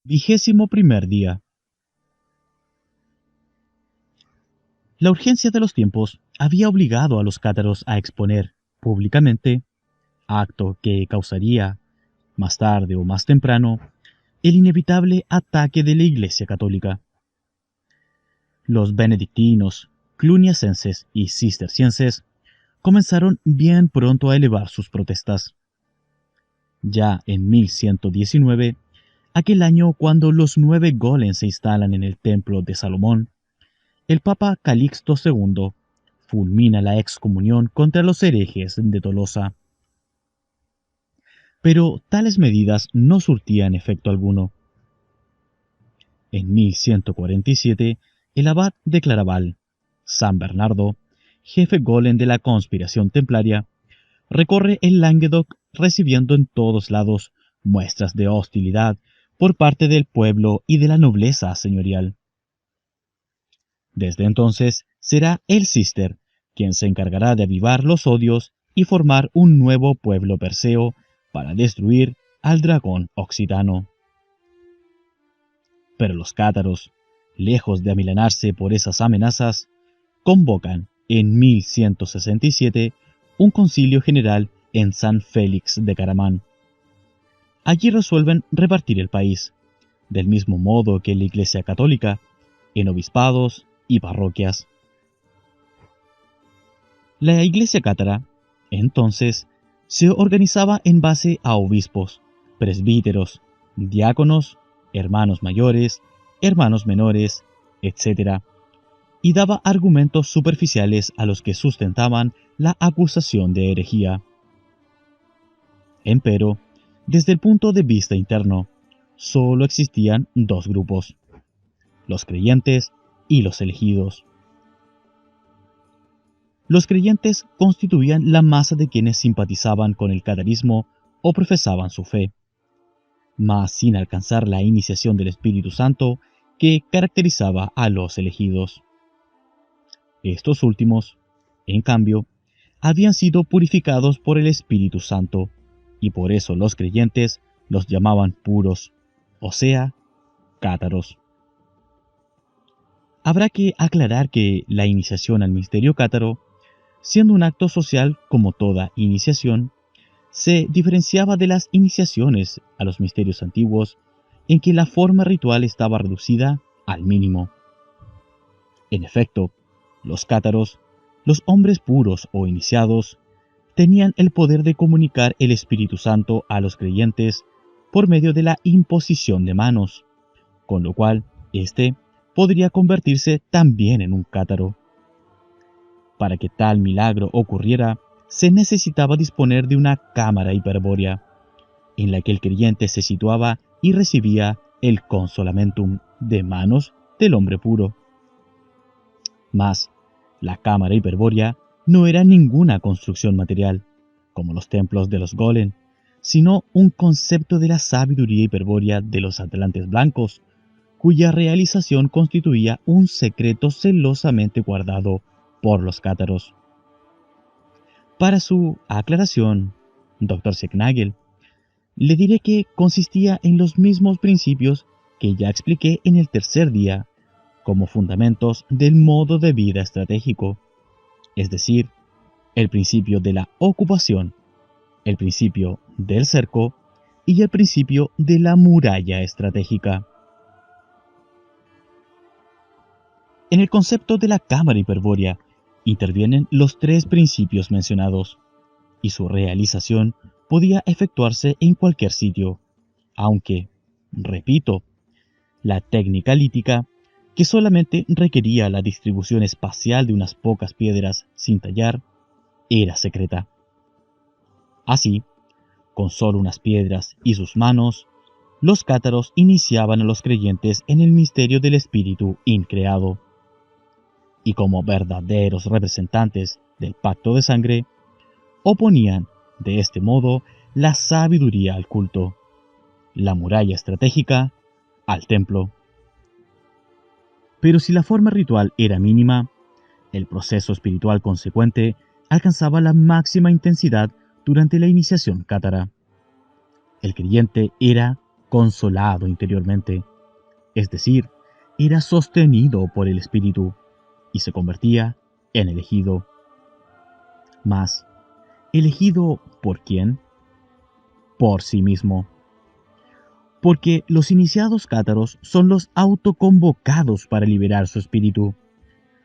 21º día. La urgencia de los tiempos había obligado a los cátaros a exponer públicamente, acto que causaría, más tarde o más temprano, el inevitable ataque de la Iglesia Católica. Los benedictinos, cluniacenses y cistercienses comenzaron bien pronto a elevar sus protestas. Ya en 1119, aquel año cuando los 9 golems se instalan en el templo de Salomón, el Papa Calixto II fulmina la excomunión contra los herejes de Tolosa. Pero tales medidas no surtían efecto alguno. En 1147, el abad de Claraval, San Bernardo, jefe golem de la conspiración templaria, recorre el Languedoc recibiendo en todos lados muestras de hostilidad por parte del pueblo y de la nobleza señorial. Desde entonces será el Cister quien se encargará de avivar los odios y formar un nuevo pueblo perseo para destruir al dragón occitano. Pero los cátaros, lejos de amilanarse por esas amenazas, convocan en 1167 un concilio general en San Félix de Caramán. Allí resuelven repartir el país, del mismo modo que la Iglesia Católica, en obispados y parroquias. La Iglesia cátara, entonces, se organizaba en base a obispos, presbíteros, diáconos, hermanos mayores, hermanos menores, etc., y daba argumentos superficiales a los que sustentaban la acusación de herejía. Empero, desde el punto de vista interno, solo existían dos grupos: los creyentes y los elegidos. Los creyentes constituían la masa de quienes simpatizaban con el catarismo o profesaban su fe, mas sin alcanzar la iniciación del Espíritu Santo que caracterizaba a los elegidos. Estos últimos, en cambio, habían sido purificados por el Espíritu Santo, y por eso los creyentes los llamaban puros, o sea, cátaros. Habrá que aclarar que la iniciación al misterio cátaro, siendo un acto social como toda iniciación, se diferenciaba de las iniciaciones a los misterios antiguos en que la forma ritual estaba reducida al mínimo. En efecto, los cátaros, los hombres puros o iniciados, tenían el poder de comunicar el Espíritu Santo a los creyentes por medio de la imposición de manos, con lo cual éste podría convertirse también en un cátaro. Para que tal milagro ocurriera, se necesitaba disponer de una cámara hiperbórea, en la que el creyente se situaba y recibía el consolamentum de manos del hombre puro. Mas, la cámara hiperbórea no era ninguna construcción material, como los templos de los golem, sino un concepto de la sabiduría hiperbórea de los atlantes blancos, cuya realización constituía un secreto celosamente guardado por los cátaros. Para su aclaración, Dr. Secknagel, le diré que consistía en los mismos principios que ya expliqué en el tercer día, como fundamentos del modo de vida estratégico, es decir, el principio de la ocupación, el principio del cerco y el principio de la muralla estratégica. En el concepto de la cámara hiperbórea intervienen los tres principios mencionados, y su realización podía efectuarse en cualquier sitio, aunque, repito, la técnica lítica, que solamente requería la distribución espacial de unas pocas piedras sin tallar, era secreta. Así, con solo unas piedras y sus manos, los cátaros iniciaban a los creyentes en el misterio del espíritu increado, y como verdaderos representantes del pacto de sangre, oponían, de este modo, la sabiduría al culto, la muralla estratégica al templo. Pero si la forma ritual era mínima, el proceso espiritual consecuente alcanzaba la máxima intensidad durante la iniciación cátara. El creyente era consolado interiormente, es decir, era sostenido por el Espíritu y se convertía en elegido. Mas, ¿elegido por quién? Por sí mismo. Porque los iniciados cátaros son los autoconvocados para liberar su espíritu,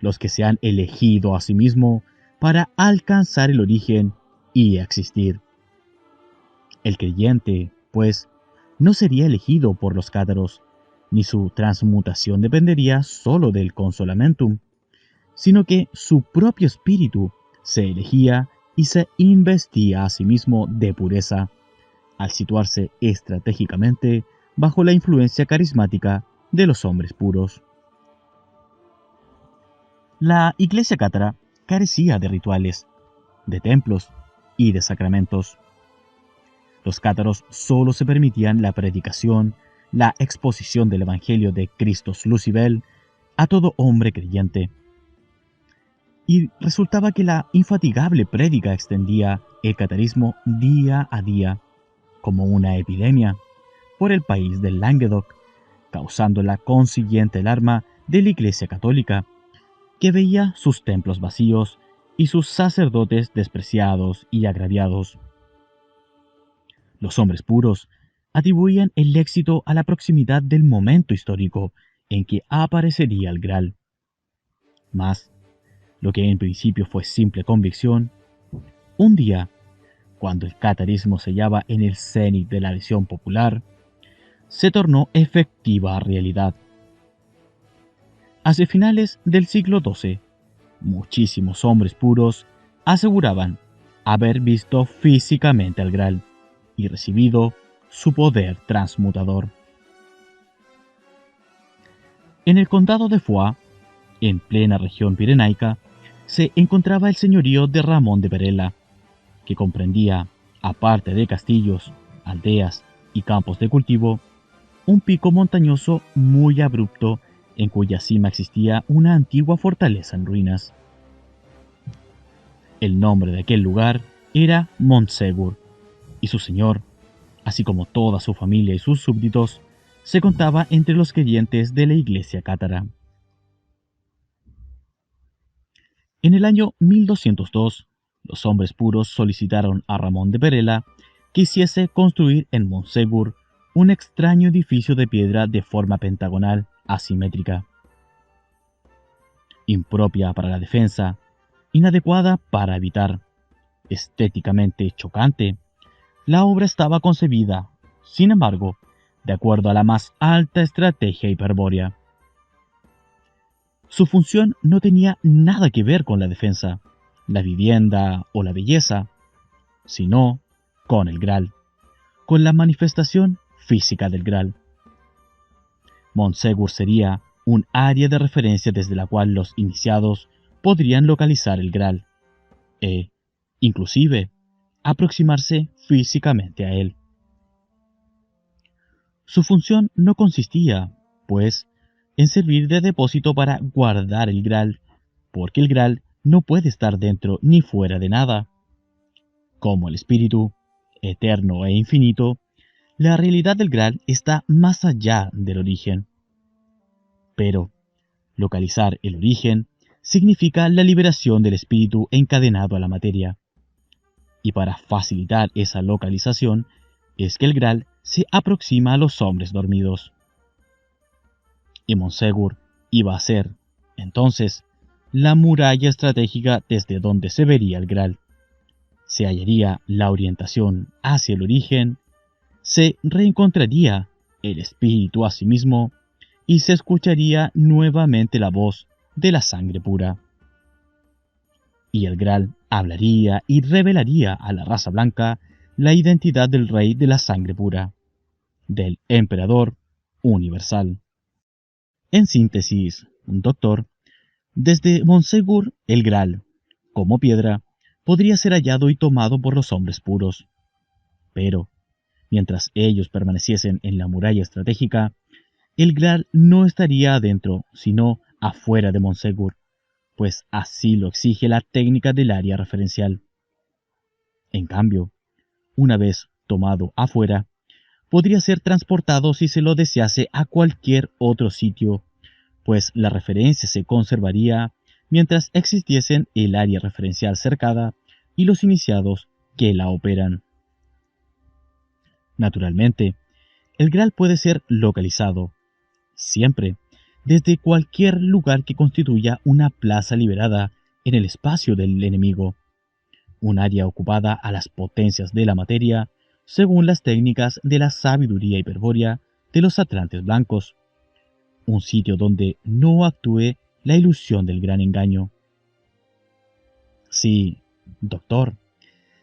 los que se han elegido a sí mismo para alcanzar el origen y existir. El creyente, pues, no sería elegido por los cátaros, ni su transmutación dependería solo del consolamentum, sino que su propio espíritu se elegía y se investía a sí mismo de pureza, al situarse estratégicamente bajo la influencia carismática de los hombres puros. La iglesia cátara carecía de rituales, de templos y de sacramentos. Los cátaros solo se permitían la predicación, la exposición del Evangelio de Christos Lucibel a todo hombre creyente. Y resultaba que la infatigable prédica extendía el catarismo día a día, como una epidemia, por el país del Languedoc, causando la consiguiente alarma de la Iglesia Católica, que veía sus templos vacíos y sus sacerdotes despreciados y agraviados. Los hombres puros atribuían el éxito a la proximidad del momento histórico en que aparecería el Graal. Mas, lo que en principio fue simple convicción, un día, cuando el catarismo se hallaba en el cenit de la adhesión popular, se tornó efectiva realidad. Hacia finales del siglo XII, muchísimos hombres puros aseguraban haber visto físicamente al Graal y recibido su poder transmutador. En el condado de Foix, en plena región pirenaica, se encontraba el señorío de Ramón de Perela, que comprendía, aparte de castillos, aldeas y campos de cultivo, un pico montañoso muy abrupto en cuya cima existía una antigua fortaleza en ruinas. El nombre de aquel lugar era Montsegur, y su señor, así como toda su familia y sus súbditos, se contaba entre los creyentes de la iglesia cátara. En el año 1202, los hombres puros solicitaron a Ramón de Perela que hiciese construir en Montsegur un extraño edificio de piedra de forma pentagonal asimétrica, impropia para la defensa, inadecuada para habitar, estéticamente chocante. La obra estaba concebida, sin embargo, de acuerdo a la más alta estrategia hiperbórea. Su función no tenía nada que ver con la defensa, la vivienda o la belleza, sino con el Graal, con la manifestación física del Graal. Montsegur sería un área de referencia desde la cual los iniciados podrían localizar el Graal e, inclusive, aproximarse físicamente a él. Su función no consistía, pues, en servir de depósito para guardar el Graal, porque el Graal no puede estar dentro ni fuera de nada. Como el espíritu, eterno e infinito, la realidad del Graal está más allá del origen. Pero localizar el origen significa la liberación del espíritu encadenado a la materia. Y para facilitar esa localización es que el Graal se aproxima a los hombres dormidos. Y Montsegur iba a ser, entonces, la muralla estratégica desde donde se vería el Graal. Se hallaría la orientación hacia el origen, se reencontraría el espíritu a sí mismo y se escucharía nuevamente la voz de la sangre pura. Y el Graal hablaría y revelaría a la raza blanca la identidad del rey de la sangre pura, del emperador universal. En síntesis, un doctor, desde Montsegur el Graal, como piedra, podría ser hallado y tomado por los hombres puros. Pero, mientras ellos permaneciesen en la muralla estratégica, el Graal no estaría adentro, sino afuera de Montsegur, pues así lo exige la técnica del área referencial. En cambio, una vez tomado afuera, podría ser transportado si se lo desease a cualquier otro sitio, pues la referencia se conservaría mientras existiesen el área referencial cercada y los iniciados que la operan. Naturalmente, el Graal puede ser localizado, siempre, desde cualquier lugar que constituya una plaza liberada en el espacio del enemigo, un área ocupada a las potencias de la materia, según las técnicas de la sabiduría hiperbórea de los atlantes blancos, un sitio donde no actúe la ilusión del gran engaño. Sí, doctor,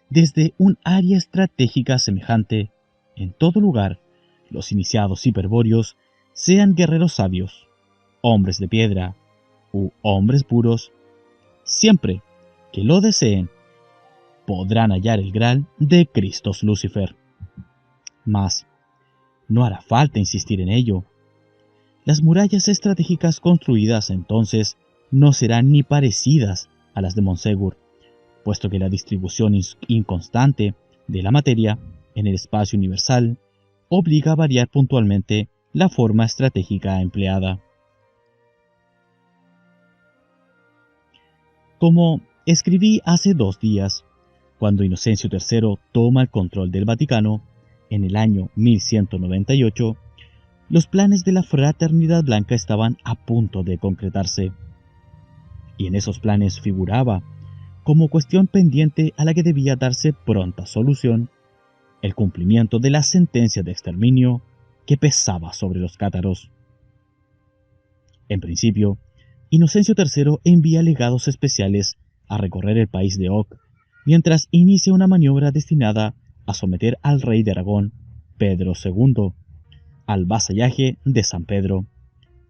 desde un área estratégica semejante, en todo lugar, los iniciados hiperbóreos, sean guerreros sabios, hombres de piedra u hombres puros, siempre que lo deseen, podrán hallar el Graal de Christos Lucifer. Mas, no hará falta insistir en ello. Las murallas estratégicas construidas entonces no serán ni parecidas a las de Monsegur, puesto que la distribución inconstante de la materia en el espacio universal obliga a variar puntualmente la forma estratégica empleada. Como escribí hace 2 días, cuando Inocencio III toma el control del Vaticano, en el año 1198, los planes de la Fraternidad Blanca estaban a punto de concretarse. Y en esos planes figuraba, como cuestión pendiente a la que debía darse pronta solución, el cumplimiento de la sentencia de exterminio que pesaba sobre los cátaros. En principio, Inocencio III envía legados especiales a recorrer el país de Oc, mientras inicia una maniobra destinada a someter al rey de Aragón, Pedro II, al vasallaje de San Pedro,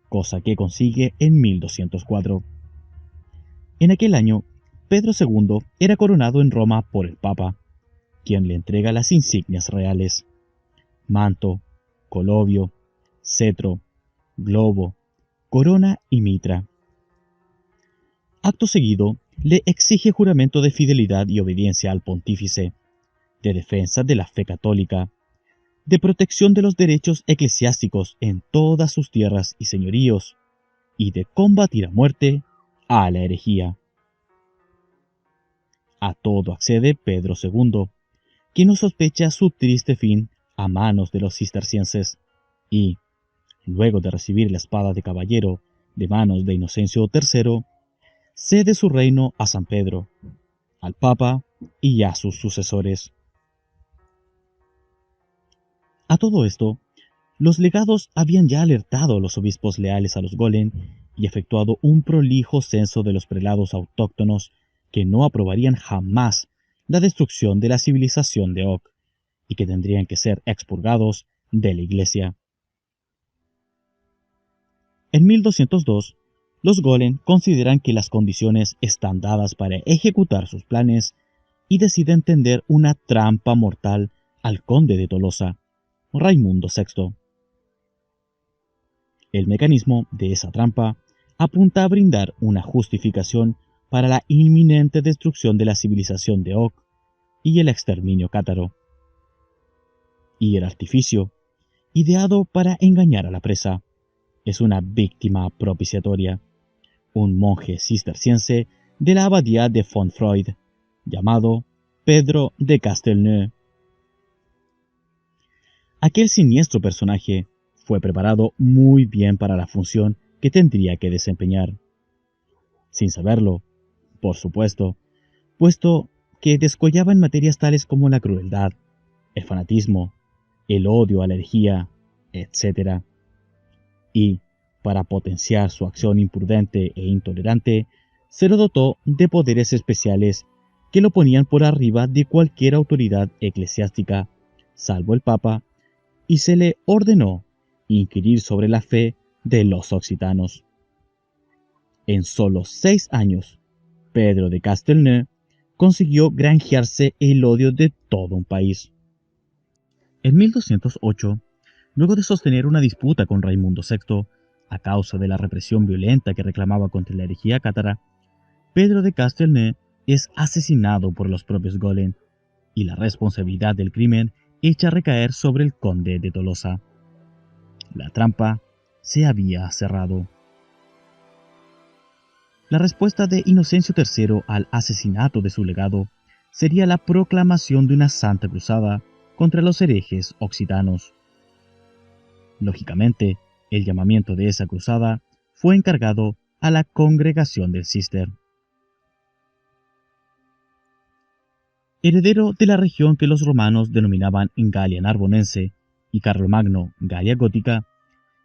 cosa que consigue en 1204. En aquel año, Pedro II era coronado en Roma por el Papa, quien le entrega las insignias reales: manto, colobio, cetro, globo, corona y mitra. Acto seguido, le exige juramento de fidelidad y obediencia al pontífice, de defensa de la fe católica, de protección de los derechos eclesiásticos en todas sus tierras y señoríos, y de combatir a muerte a la herejía. A todo accede Pedro II, quien no sospecha su triste fin a manos de los cistercienses, y, luego de recibir la espada de caballero de manos de Inocencio III, cede su reino a San Pedro, al Papa y a sus sucesores. A todo esto, los legados habían ya alertado a los obispos leales a los Golem y efectuado un prolijo censo de los prelados autóctonos que no aprobarían jamás la destrucción de la civilización de Oc y que tendrían que ser expurgados de la Iglesia. En 1202, los Golem consideran que las condiciones están dadas para ejecutar sus planes y deciden tender una trampa mortal al conde de Tolosa, Raimundo VI. El mecanismo de esa trampa apunta a brindar una justificación para la inminente destrucción de la civilización de Oc y el exterminio cátaro. Y el artificio, ideado para engañar a la presa, es una víctima propiciatoria, un monje cisterciense de la abadía de Fontfroid, llamado Pedro de Castelnau. Aquel siniestro personaje fue preparado muy bien para la función que tendría que desempeñar. Sin saberlo, por supuesto, puesto que descollaba en materias tales como la crueldad, el fanatismo, el odio a la herejía, etc. Y, para potenciar su acción imprudente e intolerante, se lo dotó de poderes especiales que lo ponían por arriba de cualquier autoridad eclesiástica, salvo el Papa, y se le ordenó inquirir sobre la fe de los occitanos. En solo 6 años, Pedro de Castelnau consiguió granjearse el odio de todo un país. En 1208, luego de sostener una disputa con Raimundo VI, a causa de la represión violenta que reclamaba contra la herejía cátara, Pedro de Castelnau es asesinado por los propios Golem, y la responsabilidad del crimen hecha recaer sobre el conde de Tolosa. La trampa se había cerrado. La respuesta de Inocencio III al asesinato de su legado sería la proclamación de una santa cruzada contra los herejes occitanos. Lógicamente, el llamamiento de esa cruzada fue encargado a la congregación del Císter. Heredero de la región que los romanos denominaban Galia Narbonense y Carlomagno Galia Gótica,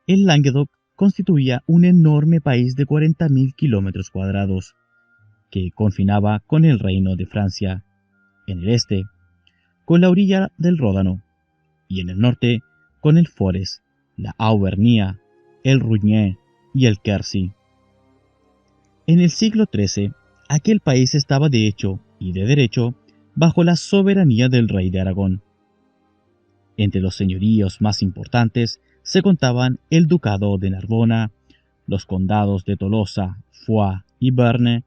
el Languedoc constituía un enorme país de 40.000 kilómetros cuadrados, que confinaba con el reino de Francia, en el este, con la orilla del Ródano, y en el norte, con el Forez, la Auvernia, el Rouergue y el Quercy. En el siglo XIII, aquel país estaba de hecho y de derecho bajo la soberanía del rey de Aragón. Entre los señoríos más importantes se contaban el ducado de Narbona, los condados de Tolosa, Foix y Berne,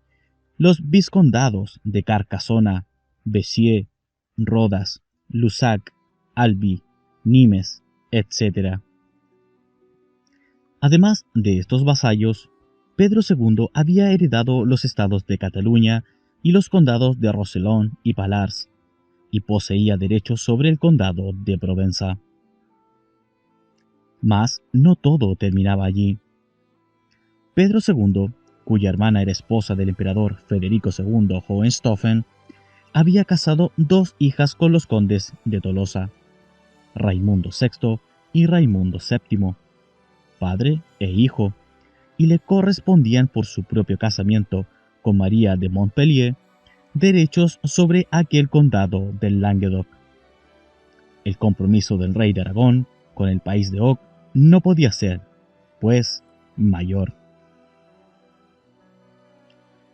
los vizcondados de Carcassona, Béziers, Rodas, Lussac, Albi, Nimes, etc. Además de estos vasallos, Pedro II había heredado los estados de Cataluña y los condados de Rossellón y Pallars, y poseía derechos sobre el condado de Provenza. Mas no todo terminaba allí. Pedro II, cuya hermana era esposa del emperador Federico II Hohenstaufen, había casado dos hijas con los condes de Tolosa, Raimundo VI y Raimundo VII, padre e hijo, y le correspondían por su propio casamiento con María de Montpellier derechos sobre aquel condado del Languedoc. El compromiso del rey de Aragón con el país de Oc no podía ser, pues, mayor.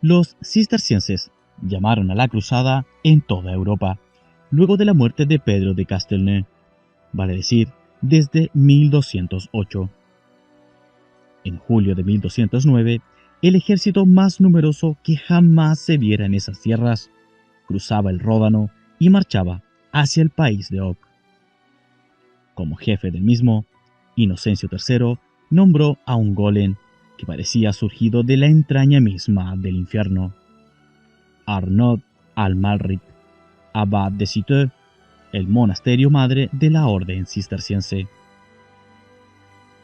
Los cistercienses llamaron a la cruzada en toda Europa, luego de la muerte de Pedro de Castelnau, vale decir, desde 1208. En julio de 1209, el ejército más numeroso que jamás se viera en esas tierras cruzaba el Ródano y marchaba hacia el país de Oc. Como jefe del mismo, Inocencio III nombró a un golem que parecía surgido de la entraña misma del infierno, Arnaud Amalric, abad de Citeaux, el monasterio madre de la orden cisterciense.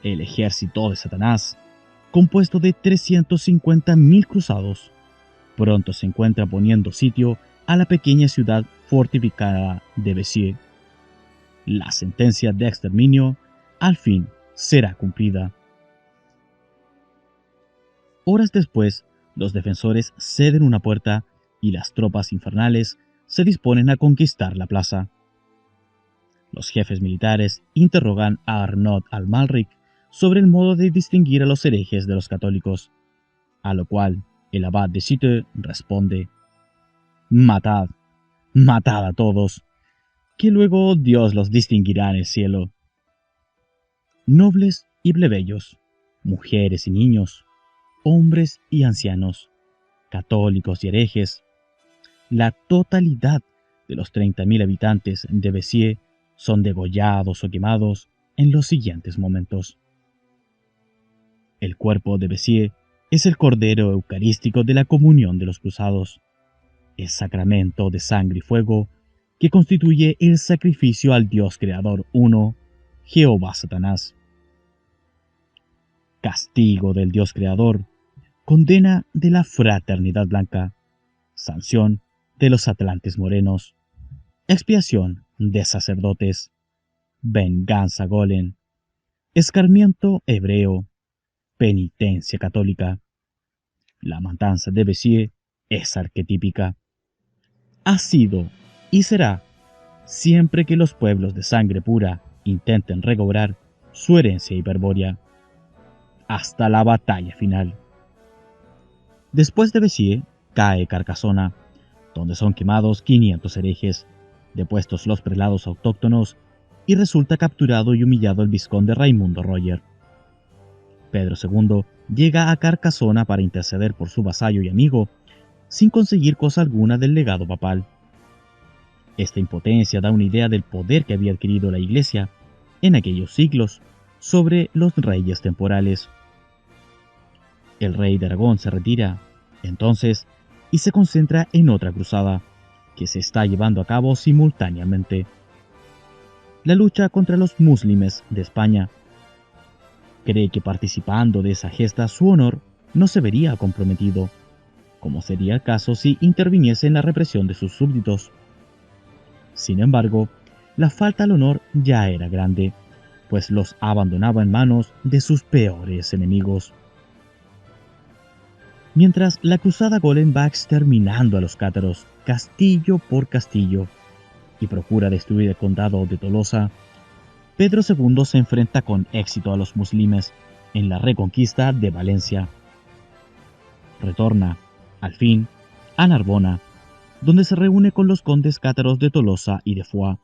El ejército de Satanás, compuesto de 350.000 cruzados, pronto se encuentra poniendo sitio a la pequeña ciudad fortificada de Béziers. La sentencia de exterminio al fin será cumplida. Horas después, los defensores ceden una puerta y las tropas infernales se disponen a conquistar la plaza. Los jefes militares interrogan a Arnaud Amalric sobre el modo de distinguir a los herejes de los católicos, a lo cual el abad de Citeaux responde: «Matad, matad a todos, que luego Dios los distinguirá en el cielo». Nobles y plebeyos, mujeres y niños, hombres y ancianos, católicos y herejes, la totalidad de los 30.000 habitantes de Béziers son degollados o quemados en los siguientes momentos. El cuerpo de Béziers es el cordero eucarístico de la comunión de los cruzados, el sacramento de sangre y fuego que constituye el sacrificio al Dios creador uno, Jehová Satanás. Castigo del Dios creador, condena de la fraternidad blanca, sanción de los atlantes morenos, expiación de sacerdotes, venganza golem, escarmiento hebreo, penitencia católica. La matanza de Béziers es arquetípica. Ha sido y será siempre que los pueblos de sangre pura intenten recobrar su herencia hiperbórea, hasta la batalla final. Después de Béziers cae Carcassona, donde son quemados 500 herejes, depuestos los prelados autóctonos y resulta capturado y humillado el vizconde Raimundo Roger. Pedro II llega a Carcassona para interceder por su vasallo y amigo, sin conseguir cosa alguna del legado papal. Esta impotencia da una idea del poder que había adquirido la Iglesia en aquellos siglos sobre los reyes temporales. El rey de Aragón se retira, entonces, y se concentra en otra cruzada, que se está llevando a cabo simultáneamente. La lucha contra los múslimes de España. Cree que participando de esa gesta su honor no se vería comprometido, como sería el caso si interviniese en la represión de sus súbditos. Sin embargo, la falta al honor ya era grande, pues los abandonaba en manos de sus peores enemigos. Mientras la cruzada Golem va exterminando a los cátaros castillo por castillo y procura destruir el condado de Tolosa, Pedro II se enfrenta con éxito a los muslimes en la reconquista de Valencia. Retorna, al fin, a Narbona, donde se reúne con los condes cátaros de Tolosa y de Foix,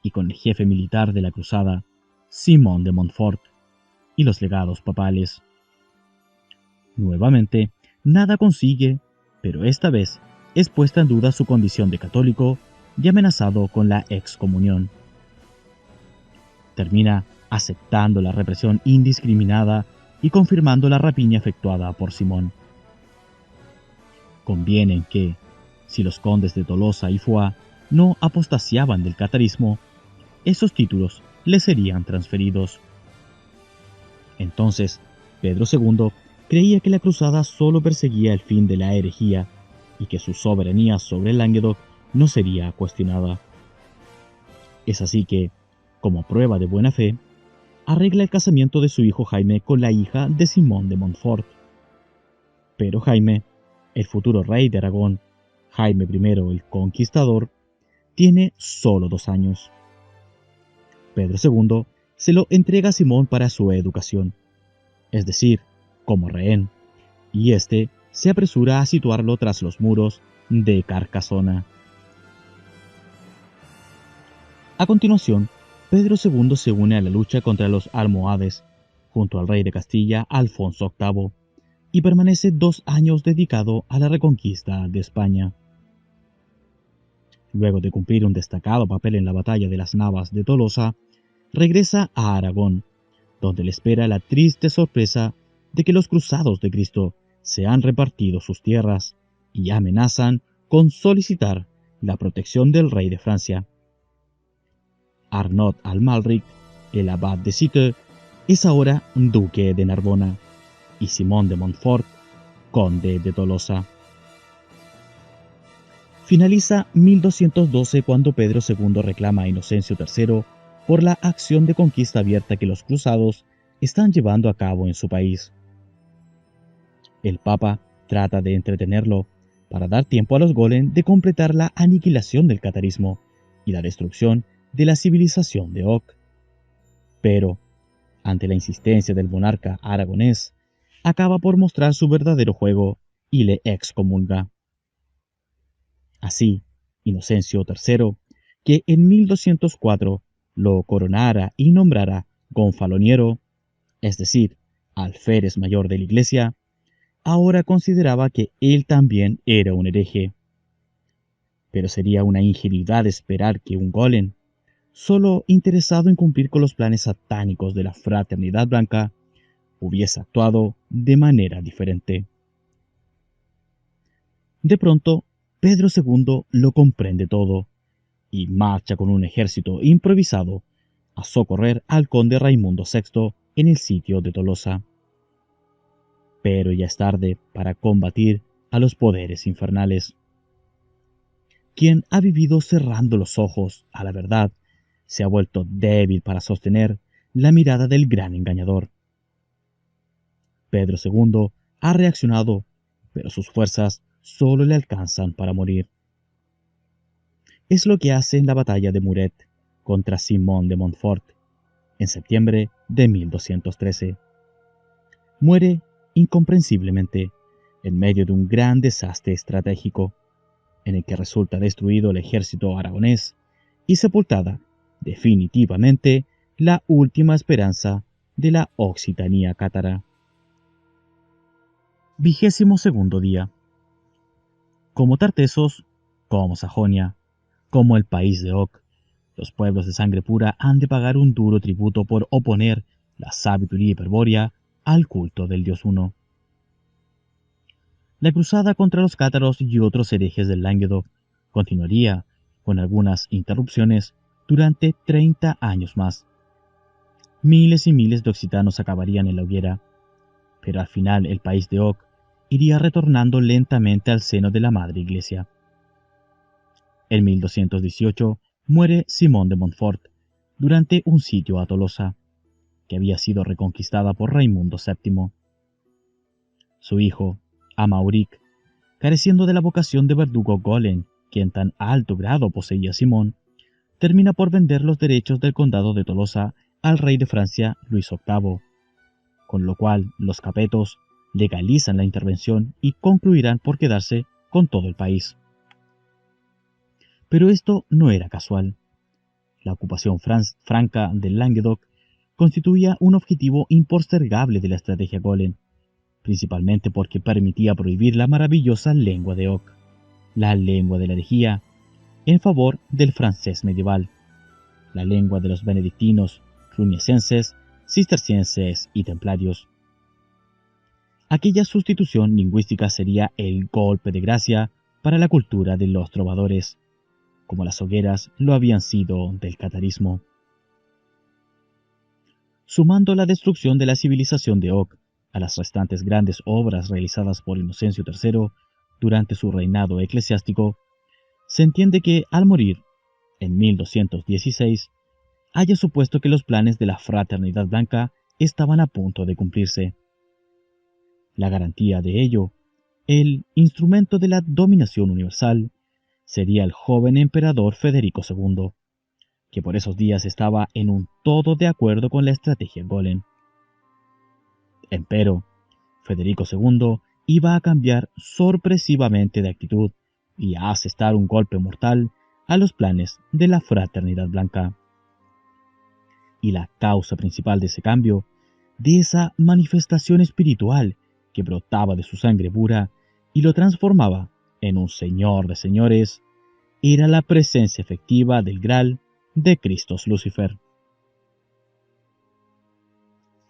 y con el jefe militar de la cruzada, Simón de Montfort, y los legados papales. Nuevamente, nada consigue, pero esta vez es puesta en duda su condición de católico y amenazado con la excomunión. Termina aceptando la represión indiscriminada y confirmando la rapiña efectuada por Simón. Conviene en que, si los condes de Tolosa y Foix no apostasiaban del catarismo, esos títulos les serían transferidos. Entonces, Pedro II creía que la cruzada solo perseguía el fin de la herejía y que su soberanía sobre el Languedoc no sería cuestionada. Es así que, como prueba de buena fe, arregla el casamiento de su hijo Jaime con la hija de Simón de Montfort. Pero Jaime, el futuro rey de Aragón, Jaime I el Conquistador, tiene solo 2 años. Pedro II se lo entrega a Simón para su educación, es decir, como rehén, y éste se apresura a situarlo tras los muros de Carcasona. A continuación, Pedro II se une a la lucha contra los almohades, junto al rey de Castilla, Alfonso VIII, y permanece 2 años dedicado a la reconquista de España. Luego de cumplir un destacado papel en la batalla de las Navas de Tolosa, regresa a Aragón, donde le espera la triste sorpresa de que los cruzados de Cristo se han repartido sus tierras y amenazan con solicitar la protección del rey de Francia. Arnaud Amalric, el abad de Citeaux, es ahora duque de Narbona, y Simón de Montfort, conde de Tolosa. Finaliza 1212 cuando Pedro II reclama a Inocencio III por la acción de conquista abierta que los cruzados están llevando a cabo en su país. El Papa trata de entretenerlo para dar tiempo a los Golem de completar la aniquilación del catarismo y la destrucción de la civilización de Oc. Pero, ante la insistencia del monarca aragonés, acaba por mostrar su verdadero juego y le excomulga. Así, Inocencio III, que en 1204 lo coronara y nombrara gonfaloniero, es decir, alférez mayor de la Iglesia, ahora consideraba que él también era un hereje. Pero sería una ingenuidad esperar que un golem, solo interesado en cumplir con los planes satánicos de la Fraternidad Blanca, hubiese actuado de manera diferente. De pronto, Pedro II lo comprende todo y marcha con un ejército improvisado a socorrer al conde Raimundo VI en el sitio de Tolosa. Pero ya es tarde para combatir a los poderes infernales. Quien ha vivido cerrando los ojos a la verdad se ha vuelto débil para sostener la mirada del gran engañador. Pedro II ha reaccionado, pero sus fuerzas solo le alcanzan para morir. Es lo que hace en la batalla de Muret contra Simón de Montfort, en septiembre de 1213. Muere incomprensiblemente en medio de un gran desastre estratégico, en el que resulta destruido el ejército aragonés y sepultada definitivamente la última esperanza de la Occitanía cátara. 22º día. Como Tartesos, como Sajonia, Como el país de Og, los pueblos de sangre pura han de pagar un duro tributo por oponer la sabiduría hiperbórea al culto del Dios Uno. La cruzada contra los cátaros y otros herejes del Languedoc continuaría, con algunas interrupciones, durante 30 años más. Miles y miles de occitanos acabarían en la hoguera, pero al final el país de Og iría retornando lentamente al seno de la Madre Iglesia. En 1218 muere Simón de Montfort durante un sitio a Tolosa, que había sido reconquistada por Raimundo VII. Su hijo, Amauric, careciendo de la vocación de verdugo golem que en tan alto grado poseía Simón, termina por vender los derechos del condado de Tolosa al rey de Francia Luis VIII, con lo cual los capetos legalizan la intervención y concluirán por quedarse con todo el país. Pero esto no era casual. La ocupación franca del Languedoc constituía un objetivo impostergable de la estrategia Golem, principalmente porque permitía prohibir la maravillosa lengua de Oc, la lengua de la herejía, en favor del francés medieval, la lengua de los benedictinos, cluniacenses, cistercienses y templarios. Aquella sustitución lingüística sería el golpe de gracia para la cultura de los trovadores, como las hogueras lo habían sido del catarismo. Sumando la destrucción de la civilización de Oc a las restantes grandes obras realizadas por Inocencio III durante su reinado eclesiástico, se entiende que al morir, en 1216, haya supuesto que los planes de la Fraternidad Blanca estaban a punto de cumplirse. La garantía de ello, el instrumento de la dominación universal, sería el joven emperador Federico II, que por esos días estaba en un todo de acuerdo con la estrategia Golem. Empero, Federico II iba a cambiar sorpresivamente de actitud y a asestar un golpe mortal a los planes de la Fraternidad Blanca. Y la causa principal de ese cambio, de esa manifestación espiritual que brotaba de su sangre pura y lo transformaba en un señor de señores, era la presencia efectiva del Graal de Christos Lucifer.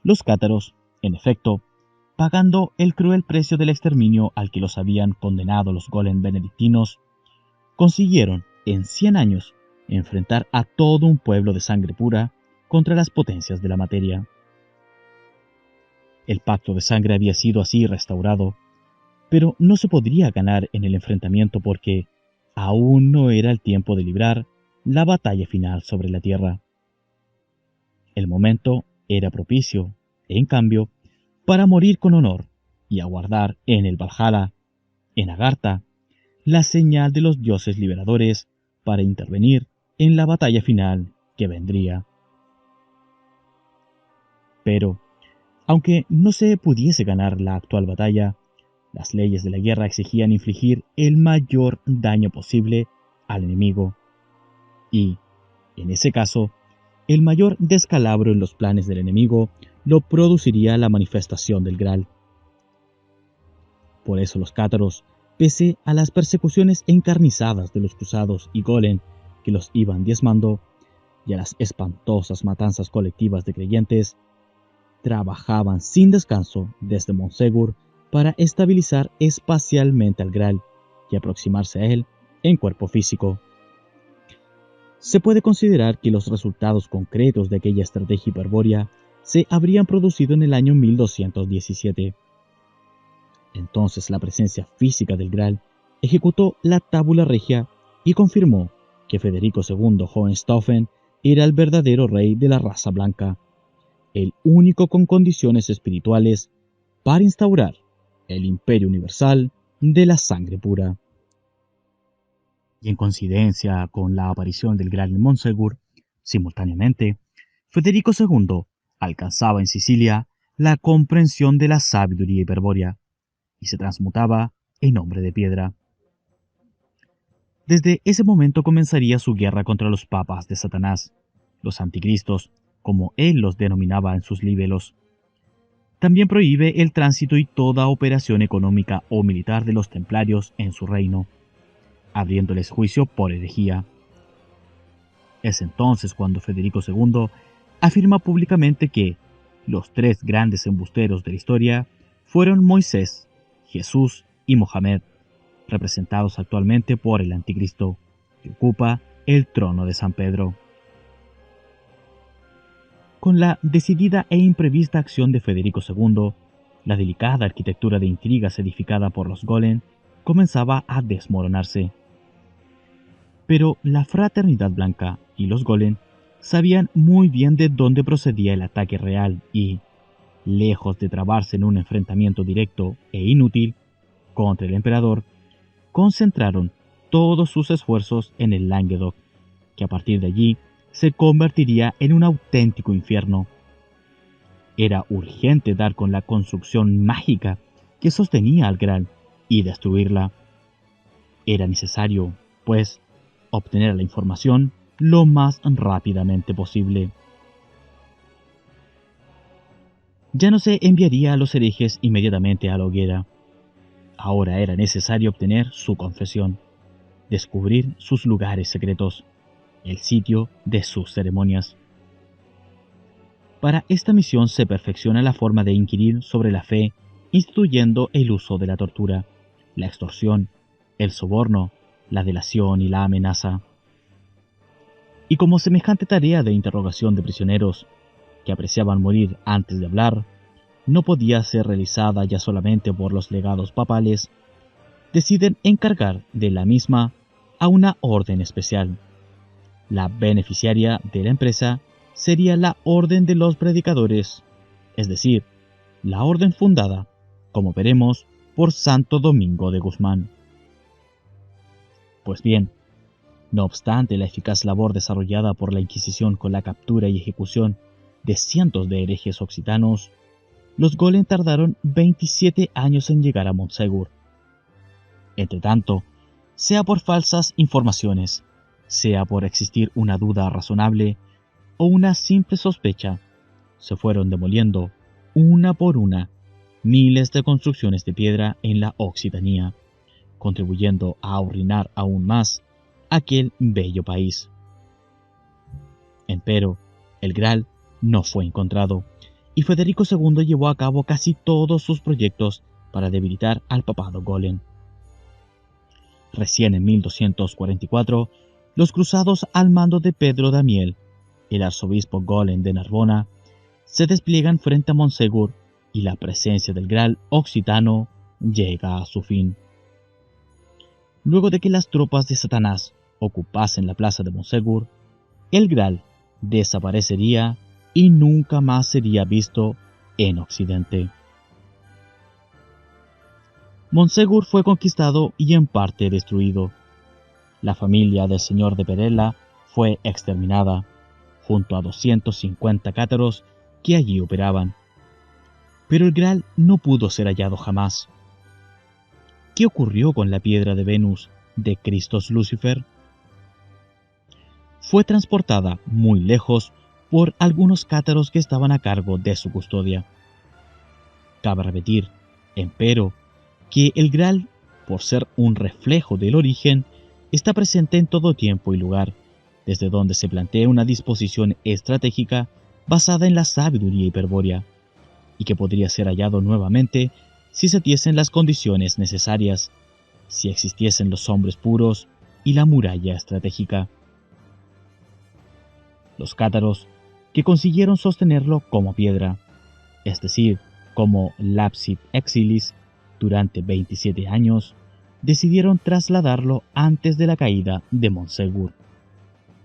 Los cátaros, en efecto, pagando el cruel precio del exterminio al que los habían condenado los golem benedictinos, consiguieron en 100 años enfrentar a todo un pueblo de sangre pura contra las potencias de la materia. El pacto de sangre había sido así restaurado, pero no se podría ganar en el enfrentamiento porque aún no era el tiempo de librar la batalla final sobre la tierra. El momento era propicio, en cambio, para morir con honor y aguardar en el Valhalla, en Agartha, la señal de los dioses liberadores para intervenir en la batalla final que vendría. Pero, aunque no se pudiese ganar la actual batalla, las leyes de la guerra exigían infligir el mayor daño posible al enemigo y, en ese caso, el mayor descalabro en los planes del enemigo lo produciría la manifestación del Graal. Por eso los cátaros, pese a las persecuciones encarnizadas de los cruzados y Golem que los iban diezmando, y a las espantosas matanzas colectivas de creyentes, trabajaban sin descanso desde Montsegur para estabilizar espacialmente al Graal y aproximarse a él en cuerpo físico. Se puede considerar que los resultados concretos de aquella estrategia hiperbórea se habrían producido en el año 1217. Entonces la presencia física del Graal ejecutó la tabula regia y confirmó que Federico II Hohenstaufen era el verdadero rey de la raza blanca, el único con condiciones espirituales para instaurar el imperio universal de la sangre pura. Y en coincidencia con la aparición del Graal en Montsegur, simultáneamente, Federico II alcanzaba en Sicilia la comprensión de la sabiduría hiperbórea y se transmutaba en hombre de piedra. Desde ese momento comenzaría su guerra contra los papas de Satanás, los anticristos, como él los denominaba en sus libelos. También prohíbe el tránsito y toda operación económica o militar de los templarios en su reino, abriéndoles juicio por herejía, Es entonces cuando Federico II afirma públicamente que los tres grandes embusteros de la historia fueron Moisés, Jesús y Mohamed, representados actualmente por el Anticristo, que ocupa el trono de San Pedro. Con la decidida e imprevista acción de Federico II, la delicada arquitectura de intrigas edificada por los Golem comenzaba a desmoronarse. Pero la Fraternidad Blanca y los Golem sabían muy bien de dónde procedía el ataque real y, lejos de trabarse en un enfrentamiento directo e inútil contra el emperador, concentraron todos sus esfuerzos en el Languedoc, que a partir de allí se convertiría en un auténtico infierno. Era urgente dar con la construcción mágica que sostenía al Graal y destruirla. Era necesario, pues, obtener la información lo más rápidamente posible. Ya no se enviaría a los herejes inmediatamente a la hoguera. Ahora era necesario obtener su confesión, descubrir sus lugares secretos, el sitio de sus ceremonias. Para esta misión se perfecciona la forma de inquirir sobre la fe, instituyendo el uso de la tortura, la extorsión, el soborno, la delación y la amenaza. Y como semejante tarea de interrogación de prisioneros, que apreciaban morir antes de hablar, no podía ser realizada ya solamente por los legados papales, deciden encargar de la misma a una orden especial. La beneficiaria de la empresa sería la Orden de los Predicadores, es decir, la orden fundada, como veremos, por Santo Domingo de Guzmán. Pues bien, no obstante la eficaz labor desarrollada por la Inquisición con la captura y ejecución de cientos de herejes occitanos, los Golem tardaron 27 años en llegar a Montsegur. Entretanto, sea por falsas informaciones, sea por existir una duda razonable o una simple sospecha, se fueron demoliendo, una por una, miles de construcciones de piedra en la Occitanía, contribuyendo a arruinar aún más aquel bello país. Empero, el Graal no fue encontrado, y Federico II llevó a cabo casi todos sus proyectos para debilitar al papado Golem. Recién en 1244, los cruzados al mando de Pedro Damiel, el arzobispo Golem de Narbona, se despliegan frente a Montsegur y la presencia del Graal occitano llega a su fin. Luego de que las tropas de Satanás ocupasen la plaza de Montsegur, el Graal desaparecería y nunca más sería visto en Occidente. Montsegur fue conquistado y en parte destruido. La familia del señor de Perella fue exterminada, junto a 250 cátaros que allí operaban. Pero el Graal no pudo ser hallado jamás. ¿Qué ocurrió con la piedra de Venus de Christos Lucifer? Fue transportada muy lejos por algunos cátaros que estaban a cargo de su custodia. Cabe repetir, empero, que el Graal, por ser un reflejo del origen, está presente en todo tiempo y lugar, desde donde se plantea una disposición estratégica basada en la sabiduría hiperbórea, y que podría ser hallado nuevamente si se diesen las condiciones necesarias, si existiesen los hombres puros y la muralla estratégica. Los cátaros, que consiguieron sostenerlo como piedra, es decir, como lapsit exilis, durante 27 años, decidieron trasladarlo antes de la caída de Montsegur.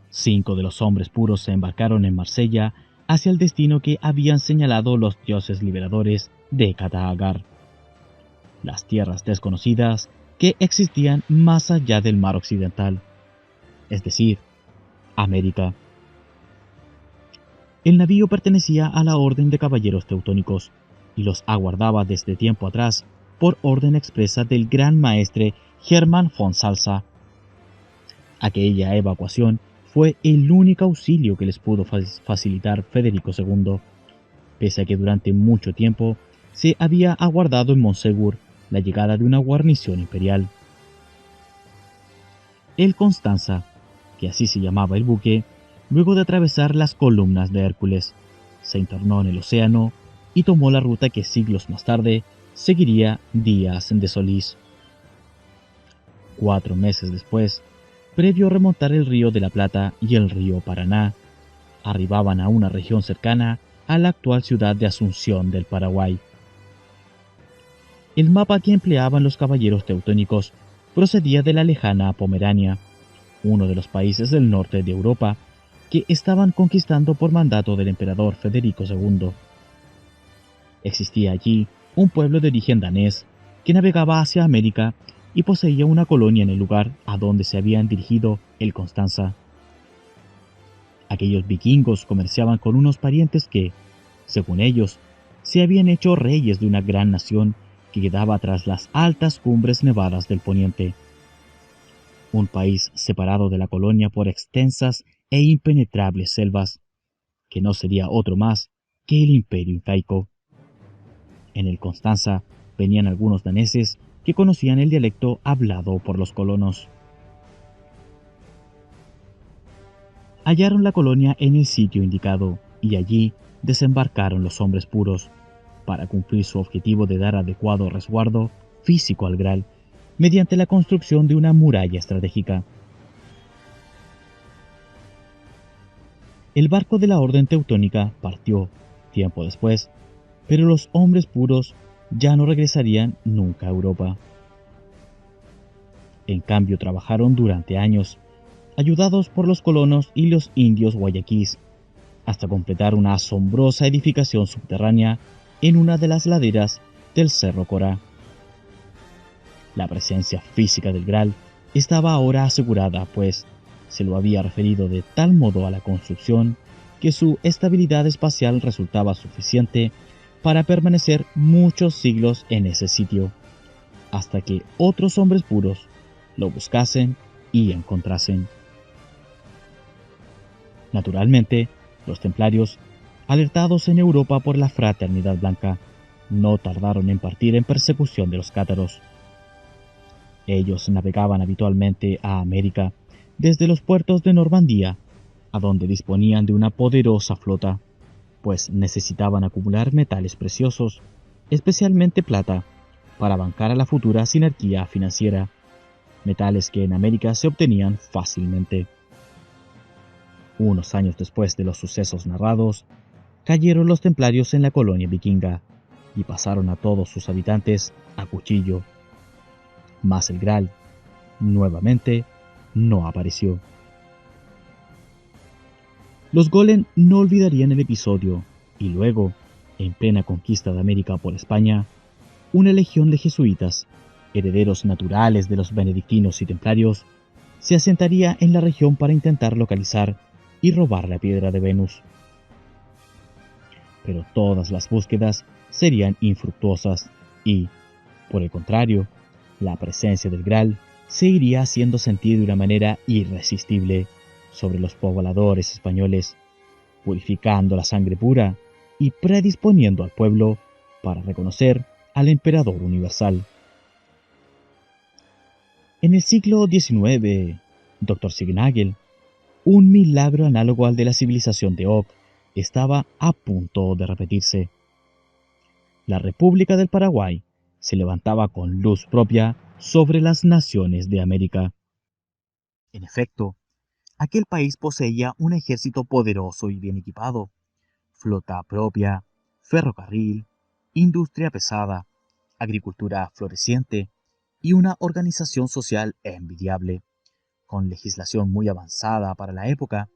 5 de los hombres puros se embarcaron en Marsella hacia el destino que habían señalado los dioses liberadores de Kata-Agar, las tierras desconocidas que existían más allá del mar occidental, es decir, América. El navío pertenecía a la Orden de Caballeros Teutónicos y los aguardaba desde tiempo atrás por orden expresa del gran maestre Hermann von Salza. Aquella evacuación fue el único auxilio que les pudo facilitar Federico II, pese a que durante mucho tiempo se había aguardado en Montsegur la llegada de una guarnición imperial. El Constanza, que así se llamaba el buque, Luego de atravesar las columnas de Hércules, se internó en el océano y tomó la ruta que siglos más tarde seguiría Díaz de Solís. 4 meses después, previo a remontar el río de la Plata y el río Paraná, arribaban a una región cercana a la actual ciudad de Asunción del Paraguay. El mapa que empleaban los caballeros teutónicos procedía de la lejana Pomerania, uno de los países del norte de Europa que estaban conquistando por mandato del emperador Federico II. Existía allí un pueblo de origen danés que navegaba hacia América y poseía una colonia en el lugar a donde se habían dirigido el Constanza. Aquellos vikingos comerciaban con unos parientes que, según ellos, se habían hecho reyes de una gran nación que quedaba tras las altas cumbres nevadas del poniente. Un país separado de la colonia por extensas e impenetrables selvas, que no sería otro más que el Imperio Incaico. En el Constanza venían algunos daneses que conocían el dialecto hablado por los colonos. Hallaron la colonia en el sitio indicado y allí desembarcaron los hombres puros para cumplir su objetivo de dar adecuado resguardo físico al Graal mediante la construcción de una muralla estratégica. El barco de la Orden Teutónica partió tiempo después, pero los hombres puros ya no regresarían nunca a Europa. En cambio, trabajaron durante años, ayudados por los colonos y los indios guayaquís, hasta completar una asombrosa edificación subterránea en una de las laderas del Cerro Corá. La presencia física del Graal estaba ahora asegurada, pues se lo había referido de tal modo a la construcción que su estabilidad espacial resultaba suficiente para permanecer muchos siglos en ese sitio, hasta que otros hombres puros lo buscasen y encontrasen. Naturalmente, los templarios, alertados en Europa por la Fraternidad Blanca, no tardaron en partir en persecución de los cátaros. Ellos navegaban habitualmente a América desde los puertos de Normandía, a donde disponían de una poderosa flota, pues necesitaban acumular metales preciosos, especialmente plata, para bancar a la futura sinarquía financiera, metales que en América se obtenían fácilmente. Unos años después de los sucesos narrados, cayeron los templarios en la colonia vikinga y pasaron a todos sus habitantes a cuchillo. Mas el Graal, nuevamente, no apareció. Los Golem no olvidarían el episodio, y luego, en plena conquista de América por España, una legión de jesuitas, herederos naturales de los benedictinos y templarios, se asentaría en la región para intentar localizar y robar la piedra de Venus. Pero todas las búsquedas serían infructuosas y, por el contrario, la presencia del Graal se iría haciendo sentir de una manera irresistible sobre los pobladores españoles, purificando la sangre pura y predisponiendo al pueblo para reconocer al emperador universal. En el siglo XIX, Dr. Signagel, un milagro análogo al de la civilización de Og, estaba a punto de repetirse. La República del Paraguay se levantaba con luz propia sobre las naciones de América. En efecto, aquel país poseía un ejército poderoso y bien equipado, flota propia, ferrocarril, industria pesada, agricultura floreciente y una organización social envidiable, con legislación muy avanzada para la época,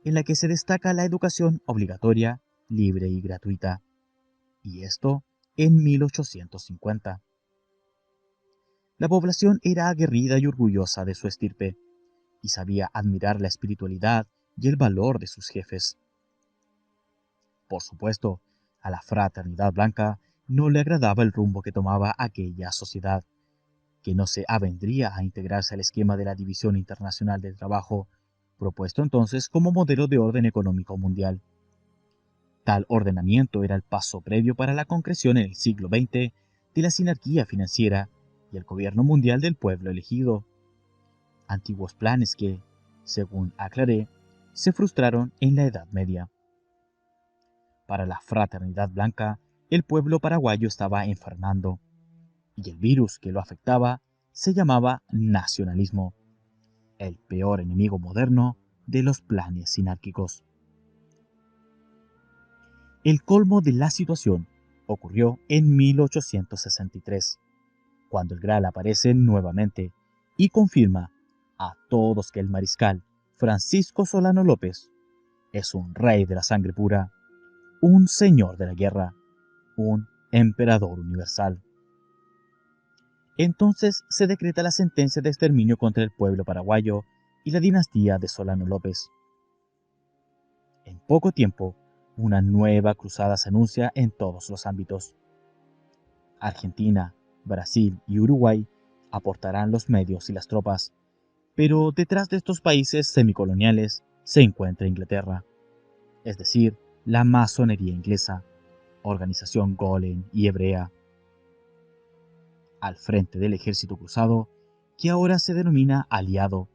en la que se destaca la educación obligatoria, libre y gratuita, y esto en 1850. La población era aguerrida y orgullosa de su estirpe, y sabía admirar la espiritualidad y el valor de sus jefes. Por supuesto, a la Fraternidad Blanca no le agradaba el rumbo que tomaba aquella sociedad, que no se avendría a integrarse al esquema de la División Internacional del Trabajo, propuesto entonces como modelo de orden económico mundial. Tal ordenamiento era el paso previo para la concreción en el siglo XX de la sinarquía financiera y el gobierno mundial del pueblo elegido. Antiguos planes que, según aclaré, se frustraron en la Edad Media. Para la Fraternidad Blanca, el pueblo paraguayo estaba enfermando, y el virus que lo afectaba se llamaba nacionalismo, el peor enemigo moderno de los planes sinárquicos. El colmo de la situación ocurrió en 1863, cuando el Gral aparece nuevamente y confirma a todos que el mariscal Francisco Solano López es un rey de la sangre pura, un señor de la guerra, un emperador universal. Entonces se decreta la sentencia de exterminio contra el pueblo paraguayo y la dinastía de Solano López. En poco tiempo, una nueva cruzada se anuncia en todos los ámbitos. Argentina, Brasil y Uruguay aportarán los medios y las tropas, pero detrás de estos países semicoloniales se encuentra Inglaterra, es decir, la masonería inglesa, organización golem y hebrea, al frente del ejército cruzado, que ahora se denomina aliado.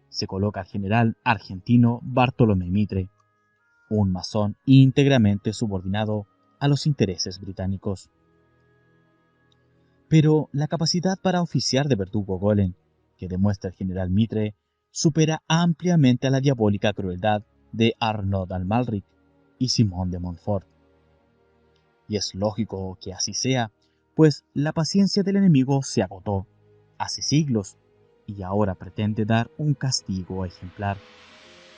Se coloca al general argentino Bartolomé Mitre, un masón íntegramente subordinado a los intereses británicos. Pero la capacidad para oficiar de verdugo golem que demuestra el general Mitre supera ampliamente a la diabólica crueldad de Arnaud Amalric y Simón de Montfort. Y es lógico que así sea, pues la paciencia del enemigo se agotó hace siglos y ahora pretende dar un castigo ejemplar,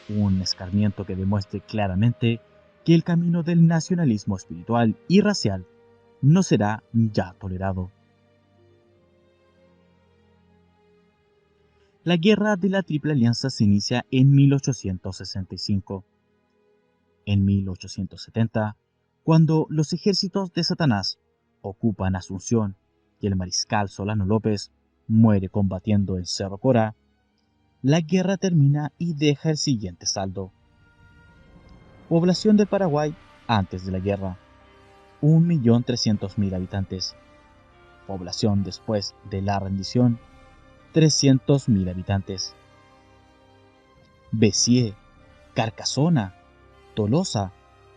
un escarmiento que demuestre claramente que el camino del nacionalismo espiritual y racial no será ya tolerado. La guerra de la Triple Alianza se inicia en 1865. En 1870, cuando los ejércitos de Satanás ocupan Asunción y el mariscal Solano López muere combatiendo en Cerro Corá, la guerra termina y deja el siguiente saldo. Población de Paraguay antes de la guerra, 1.300.000 habitantes. Población después de la rendición, 300.000 habitantes. Béziers, Carcasona, Tolosa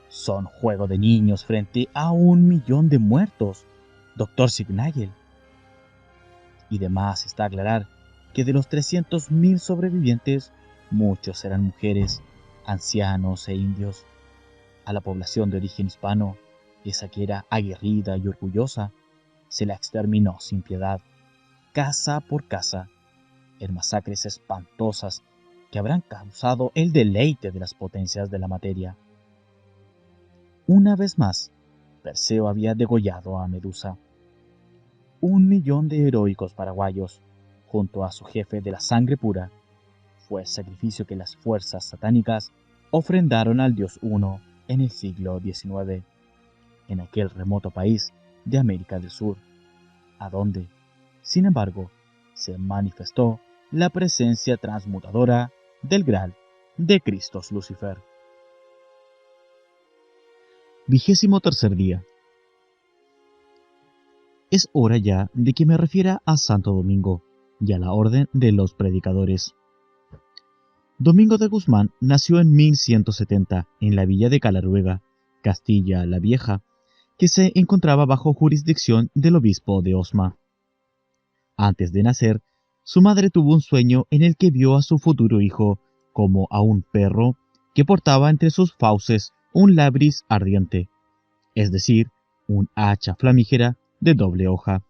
son juego de niños frente a 1.000.000 de muertos, Dr. Signagel. Y demás está aclarar que de los 300.000 sobrevivientes, muchos eran mujeres, ancianos e indios. A la población de origen hispano, esa que era aguerrida y orgullosa, se la exterminó sin piedad, casa por casa, en masacres espantosas que habrán causado el deleite de las potencias de la materia. Una vez más, Perseo había degollado a Medusa. 1.000.000 de heroicos paraguayos, junto a su jefe de la sangre pura, fue el sacrificio que las fuerzas satánicas ofrendaron al Dios Uno en el siglo XIX, en aquel remoto país de América del Sur, a donde, sin embargo, se manifestó la presencia transmutadora del Gral de Christos Lucifer. 23.er día. Es hora ya de que me refiera a Santo Domingo y a la orden de los predicadores. Domingo de Guzmán nació en 1170 en la villa de Calaruega, Castilla la Vieja, que se encontraba bajo jurisdicción del obispo de Osma. Antes de nacer, su madre tuvo un sueño en el que vio a su futuro hijo como a un perro que portaba entre sus fauces un labris ardiente, es decir, un hacha flamígera de doble hoja.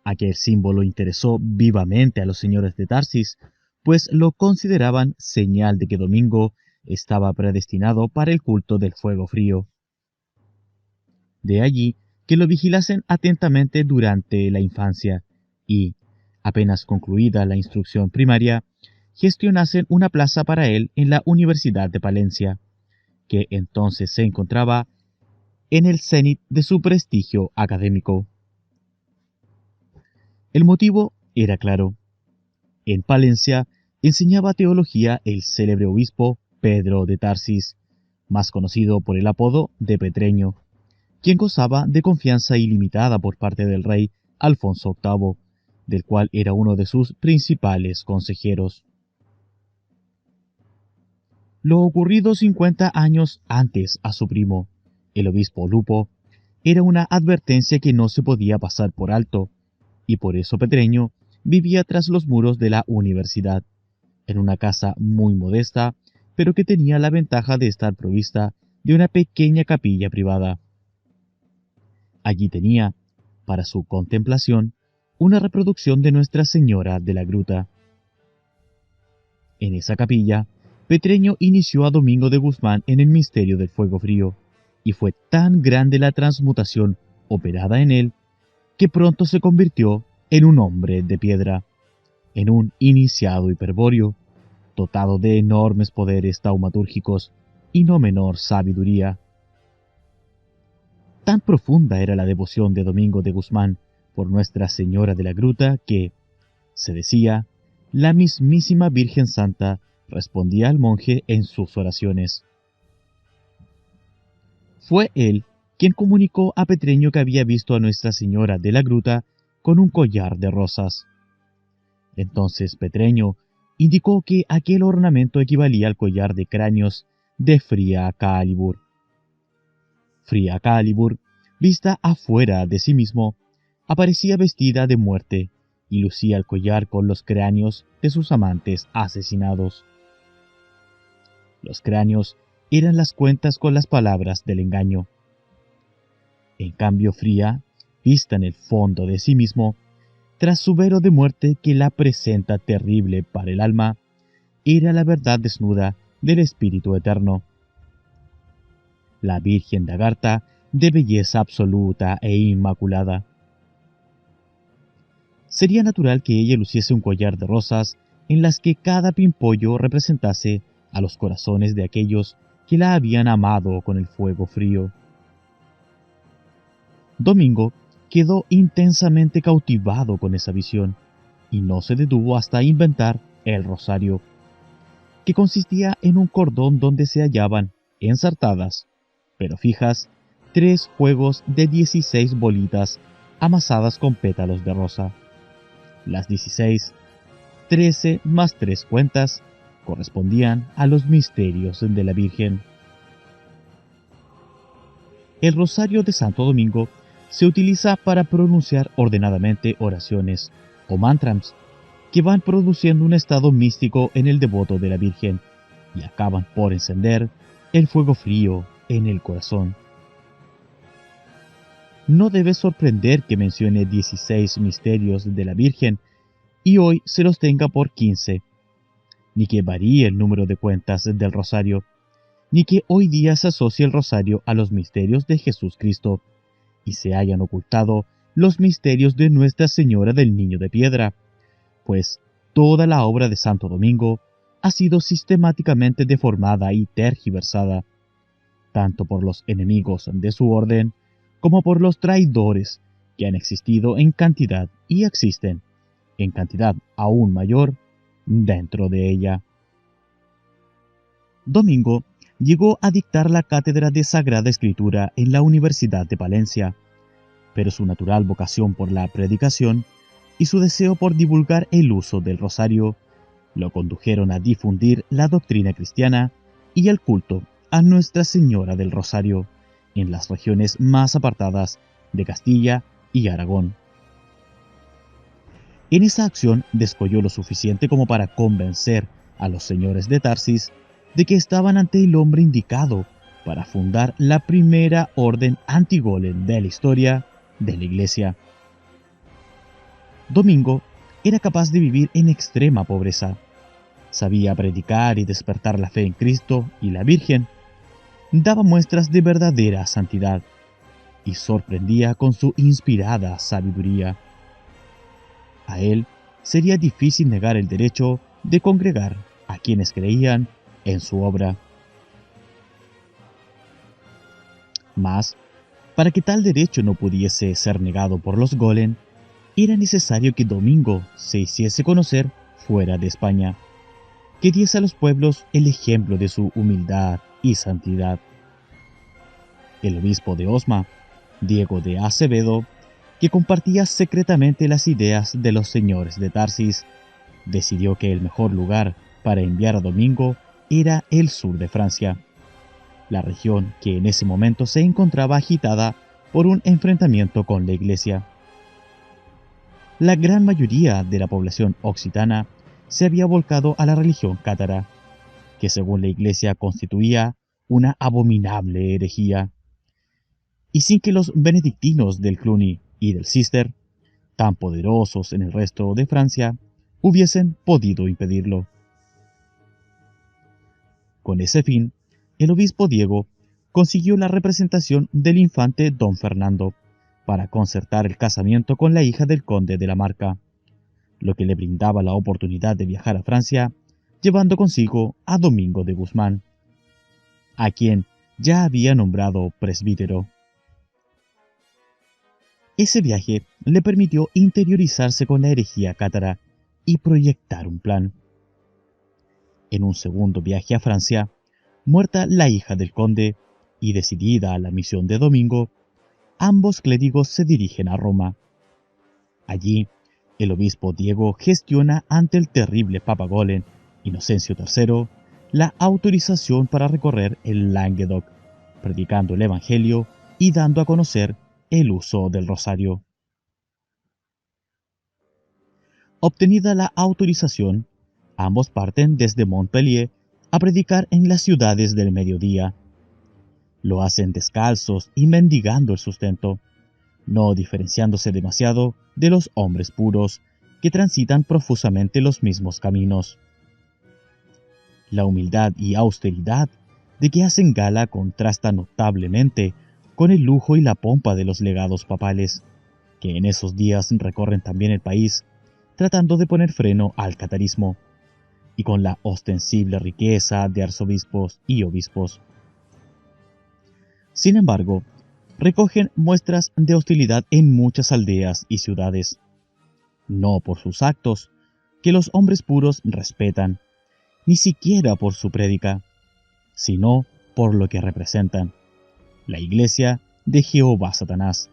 Aquel símbolo interesó vivamente a los señores de Tarsis, pues lo consideraban señal de que Domingo estaba predestinado para el culto del fuego frío. De allí que lo vigilasen atentamente durante la infancia y, apenas concluida la instrucción primaria, gestionasen una plaza para él en la Universidad de Palencia, que entonces se encontraba en el cenit de su prestigio académico. El motivo era claro. En Palencia enseñaba teología el célebre obispo Pedro de Tarsis, más conocido por el apodo de Petreño, quien gozaba de confianza ilimitada por parte del rey Alfonso VIII, del cual era uno de sus principales consejeros. Lo ocurrido 50 años antes a su primo, el obispo Lupo, era una advertencia que no se podía pasar por alto, y por eso Petreño vivía tras los muros de la universidad, en una casa muy modesta, pero que tenía la ventaja de estar provista de una pequeña capilla privada. Allí tenía, para su contemplación, una reproducción de Nuestra Señora de la Gruta. En esa capilla, Petreño inició a Domingo de Guzmán en el misterio del fuego frío, y fue tan grande la transmutación operada en él, que pronto se convirtió en un hombre de piedra, en un iniciado hiperbóreo, dotado de enormes poderes taumatúrgicos y no menor sabiduría. Tan profunda era la devoción de Domingo de Guzmán por Nuestra Señora de la Gruta que, se decía, la mismísima Virgen Santa respondía al monje en sus oraciones. Fue él quien comunicó a Petreño que había visto a Nuestra Señora de la Gruta con un collar de rosas. Entonces Petreño indicó que aquel ornamento equivalía al collar de cráneos de Fria Calibur. Fria Calibur, vista afuera de sí mismo, aparecía vestida de muerte y lucía el collar con los cráneos de sus amantes asesinados. Los cráneos eran las cuentas con las palabras del engaño. En cambio, Fria, vista en el fondo de sí mismo, tras su velo de muerte que la presenta terrible para el alma, era la verdad desnuda del Espíritu Eterno. La Virgen de Agartha, de belleza absoluta e inmaculada. Sería natural que ella luciese un collar de rosas en las que cada pimpollo representase a los corazones de aquellos que la habían amado con el fuego frío. Domingo quedó intensamente cautivado con esa visión y no se detuvo hasta inventar el rosario, que consistía en un cordón donde se hallaban ensartadas, pero fijas, 3 juegos de 16 bolitas amasadas con pétalos de rosa. Las 16, 13 más 3 cuentas, correspondían a los misterios de la Virgen. El rosario de Santo Domingo se utiliza para pronunciar ordenadamente oraciones o mantrams que van produciendo un estado místico en el devoto de la Virgen y acaban por encender el fuego frío en el corazón. No debe sorprender que mencione 16 misterios de la Virgen y hoy se los tenga por 15, ni que varíe el número de cuentas del rosario, ni que hoy día se asocie el rosario a los misterios de Jesús Cristo, y se hayan ocultado los misterios de Nuestra Señora del Niño de Piedra, pues toda la obra de Santo Domingo ha sido sistemáticamente deformada y tergiversada, tanto por los enemigos de su orden, como por los traidores que han existido en cantidad y existen, en cantidad aún mayor, dentro de ella. Domingo llegó a dictar la cátedra de Sagrada Escritura en la Universidad de Palencia, pero su natural vocación por la predicación y su deseo por divulgar el uso del rosario lo condujeron a difundir la doctrina cristiana y el culto a Nuestra Señora del Rosario en las regiones más apartadas de Castilla y Aragón. En esa acción descolló lo suficiente como para convencer a los señores de Tarsis de que estaban ante el hombre indicado para fundar la primera orden antigolem de la historia de la Iglesia. Domingo era capaz de vivir en extrema pobreza. Sabía predicar y despertar la fe en Cristo y la Virgen. Daba muestras de verdadera santidad y sorprendía con su inspirada sabiduría. A él sería difícil negar el derecho de congregar a quienes creían en su obra. Mas, para que tal derecho no pudiese ser negado por los Golem, era necesario que Domingo se hiciese conocer fuera de España, que diese a los pueblos el ejemplo de su humildad y santidad. El obispo de Osma, Diego de Acevedo, que compartía secretamente las ideas de los señores de Tarsis, decidió que el mejor lugar para enviar a Domingo era el sur de Francia, la región que en ese momento se encontraba agitada por un enfrentamiento con la Iglesia. La gran mayoría de la población occitana se había volcado a la religión cátara, que según la Iglesia constituía una abominable herejía, y sin que los benedictinos del Cluny y del Cister, tan poderosos en el resto de Francia, hubiesen podido impedirlo. Con ese fin, el obispo Diego consiguió la representación del infante don Fernando para concertar el casamiento con la hija del conde de la Marca, lo que le brindaba la oportunidad de viajar a Francia, llevando consigo a Domingo de Guzmán, a quien ya había nombrado presbítero. Ese viaje le permitió interiorizarse con la herejía cátara y proyectar un plan. En un segundo viaje a Francia, muerta la hija del conde y decidida a la misión de Domingo, ambos clérigos se dirigen a Roma. Allí, el obispo Diego gestiona ante el terrible Papa Golen, Inocencio III, la autorización para recorrer el Languedoc, predicando el Evangelio y dando a conocer el uso del rosario. Obtenida la autorización, ambos parten desde Montpellier a predicar en las ciudades del mediodía. Lo hacen descalzos y mendigando el sustento, no diferenciándose demasiado de los hombres puros que transitan profusamente los mismos caminos. La humildad y austeridad de que hacen gala contrasta notablemente con el lujo y la pompa de los legados papales, que en esos días recorren también el país, tratando de poner freno al catarismo, y con la ostensible riqueza de arzobispos y obispos. Sin embargo, recogen muestras de hostilidad en muchas aldeas y ciudades, no por sus actos, que los hombres puros respetan, ni siquiera por su prédica, sino por lo que representan, la iglesia de Jehová Satanás.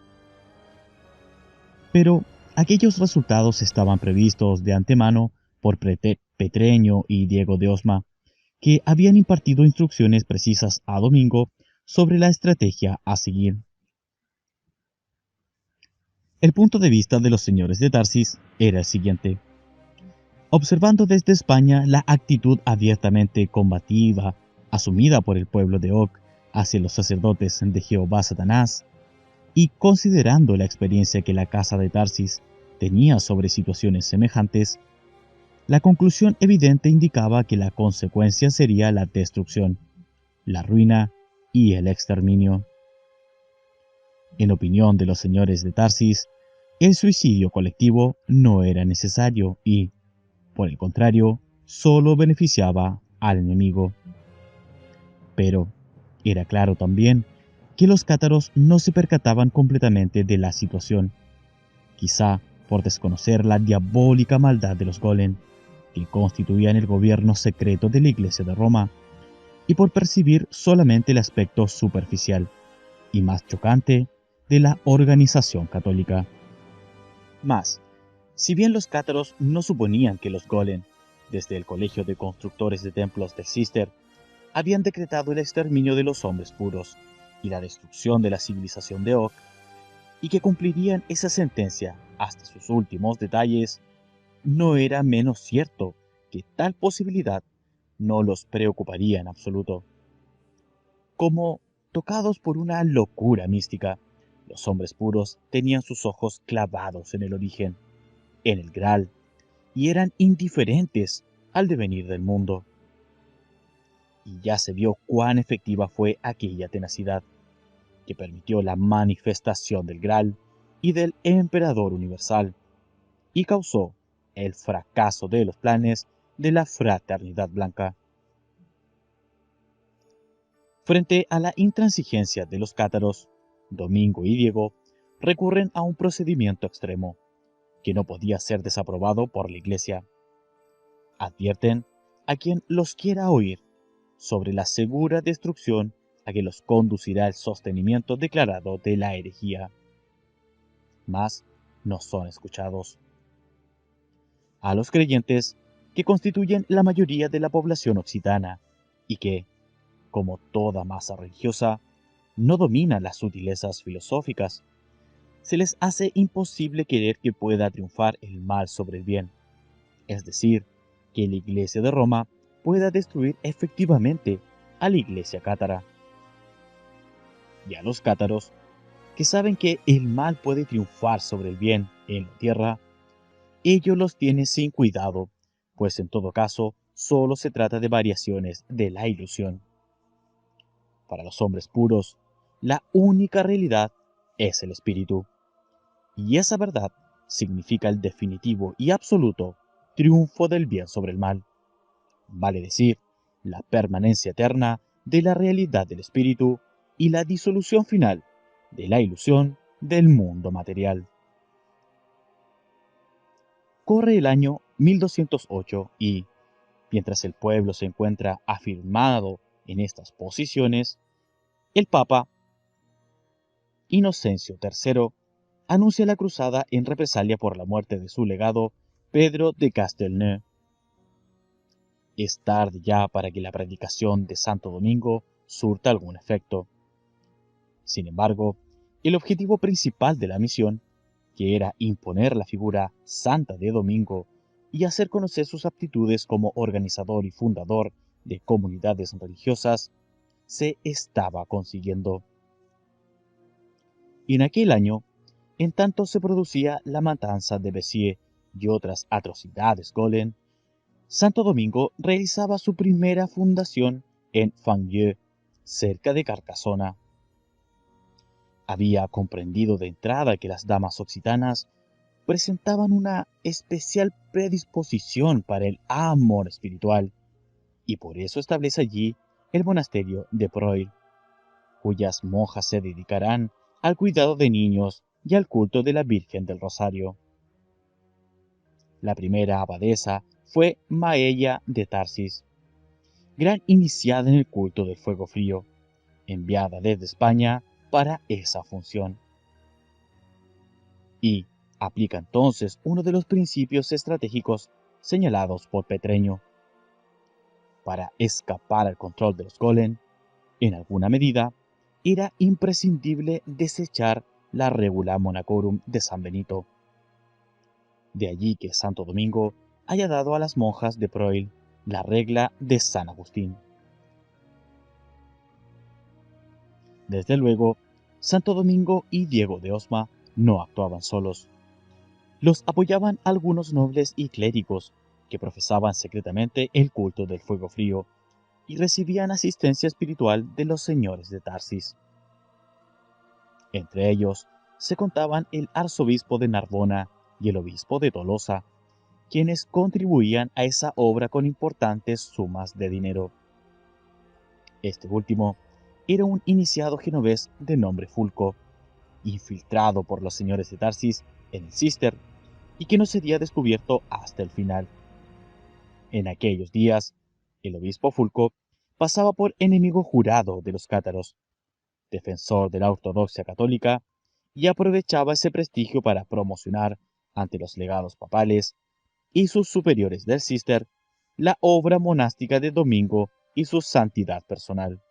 Pero aquellos resultados estaban previstos de antemano por Petreño y Diego de Osma, que habían impartido instrucciones precisas a Domingo sobre la estrategia a seguir. El punto de vista de los señores de Tarsis era el siguiente. Observando desde España la actitud abiertamente combativa asumida por el pueblo de Og hacia los sacerdotes de Jehová Satanás, y considerando la experiencia que la casa de Tarsis tenía sobre situaciones semejantes, la conclusión evidente indicaba que la consecuencia sería la destrucción, la ruina y el exterminio. En opinión de los señores de Tarsis, el suicidio colectivo no era necesario y, por el contrario, solo beneficiaba al enemigo. Pero era claro también que los cátaros no se percataban completamente de la situación, quizá por desconocer la diabólica maldad de los Golem, que constituían el gobierno secreto de la Iglesia de Roma, y por percibir solamente el aspecto superficial y más chocante de la organización católica. Mas, si bien los cátaros no suponían que los Golem, desde el Colegio de Constructores de Templos de Cister, habían decretado el exterminio de los hombres puros y la destrucción de la civilización de Og, y que cumplirían esa sentencia hasta sus últimos detalles, no era menos cierto que tal posibilidad no los preocuparía en absoluto. Como tocados por una locura mística, los hombres puros tenían sus ojos clavados en el origen, en el Graal, y eran indiferentes al devenir del mundo. Y ya se vio cuán efectiva fue aquella tenacidad, que permitió la manifestación del Graal y del Emperador Universal, y causó el fracaso de los planes de la Fraternidad Blanca. Frente a la intransigencia de los cátaros, Domingo y Diego recurren a un procedimiento extremo, que no podía ser desaprobado por la Iglesia. Advierten a quien los quiera oír sobre la segura destrucción a que los conducirá el sostenimiento declarado de la herejía. Mas no son escuchados. A los creyentes, que constituyen la mayoría de la población occitana, y que, como toda masa religiosa, no domina las sutilezas filosóficas, se les hace imposible querer que pueda triunfar el mal sobre el bien, es decir, que la Iglesia de Roma pueda destruir efectivamente a la Iglesia cátara. Y a los cátaros, que saben que el mal puede triunfar sobre el bien en la tierra, ellos los tienen sin cuidado, pues en todo caso solo se trata de variaciones de la ilusión. Para los hombres puros, la única realidad es el espíritu, y esa verdad significa el definitivo y absoluto triunfo del bien sobre el mal, vale decir, la permanencia eterna de la realidad del espíritu y la disolución final de la ilusión del mundo material. Corre el año 1208 y, mientras el pueblo se encuentra afirmado en estas posiciones, el Papa Inocencio III anuncia la cruzada en represalia por la muerte de su legado Pedro de Castelnau. Es tarde ya para que la predicación de Santo Domingo surta algún efecto. Sin embargo, el objetivo principal de la misión, que era imponer la figura santa de Domingo y hacer conocer sus aptitudes como organizador y fundador de comunidades religiosas, se estaba consiguiendo. Y en aquel año, en tanto se producía la matanza de Béziers y otras atrocidades golem, Santo Domingo realizaba su primera fundación en Fandieu, cerca de Carcasona. Había comprendido de entrada que las damas occitanas presentaban una especial predisposición para el amor espiritual, y por eso establece allí el monasterio de Breuil, cuyas monjas se dedicarán al cuidado de niños y al culto de la Virgen del Rosario. La primera abadesa fue Maella de Tarsis, gran iniciada en el culto del fuego frío, enviada desde España para esa función. Y aplica entonces uno de los principios estratégicos señalados por Petreño. Para escapar al control de los golem, en alguna medida, era imprescindible desechar la regula monacorum de San Benito. De allí que Santo Domingo haya dado a las monjas de Breuil la regla de San Agustín. Desde luego, Santo Domingo y Diego de Osma no actuaban solos. Los apoyaban algunos nobles y clérigos que profesaban secretamente el culto del fuego frío y recibían asistencia espiritual de los señores de Tarsis. Entre ellos se contaban el arzobispo de Narbona y el obispo de Tolosa, quienes contribuían a esa obra con importantes sumas de dinero. Este último era un iniciado genovés de nombre Fulco, infiltrado por los señores de Tarsis en el Cister y que no sería descubierto hasta el final. En aquellos días, el obispo Fulco pasaba por enemigo jurado de los cátaros, defensor de la ortodoxia católica, y aprovechaba ese prestigio para promocionar ante los legados papales y sus superiores del Cister la obra monástica de Domingo y su santidad personal.